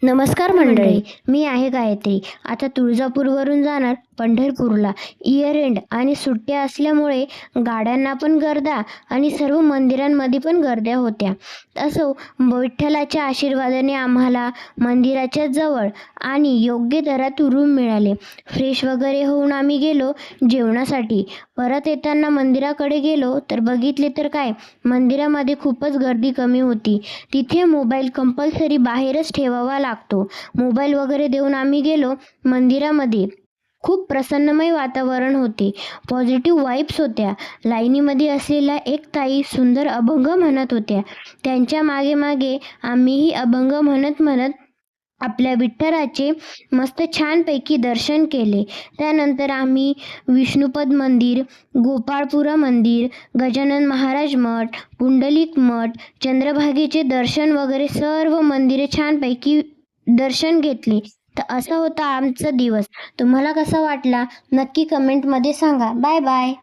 नमस्कार मंडळी, मी आहे गायत्री. आता तुळजापूरवरून जाणार पंढरपूरला. इयर एंड आणि सुट्ट्या असल्यामुळे गाड्यांना पण गर्दा आणि सर्व मंदिरांमध्ये पण गर्द्या होत्या. असो, विठ्ठलाच्या आशीर्वादाने आम्हाला मंदिराच्या जवळ आणि योग्य दरात रूम मिळाले. फ्रेश वगैरे होऊन आम्ही गेलो जेवणासाठी. परत येताना मंदिराकडे गेलो तर बघितले तर काय, मंदिरामध्ये खूपच गर्दी कमी होती. तिथे मोबाईल कंपल्सरी बाहेरच ठेवावा लागतो. मोबाईल वगैरे देऊन आम्ही गेलो मंदिरामध्ये. खूप प्रसन्नमय वातावरण होते. पॉझिटिव्ह वाईब्स होत्या. लाईनीमध्ये असलेल्या एक ताई सुंदर अभंग म्हणत होत्या. त्यांच्या मागे मागे आम्हीही अभंग म्हणत म्हणत आपल्या विठ्ठलाचे मस्त छानपैकी दर्शन केले. त्यानंतर आम्ही विष्णुपद मंदिर, गोपाळपुरा मंदिर, गजानन महाराज मठ, पुंडलिक मठ, चंद्रभागेचे दर्शन वगैरे सर्व मंदिरे छानपैकी दर्शन घेतले. तर असा होता आमचा दिवस. तुम्हाला कसा वाटला नक्की कमेंटमध्ये सांगा. Bye bye.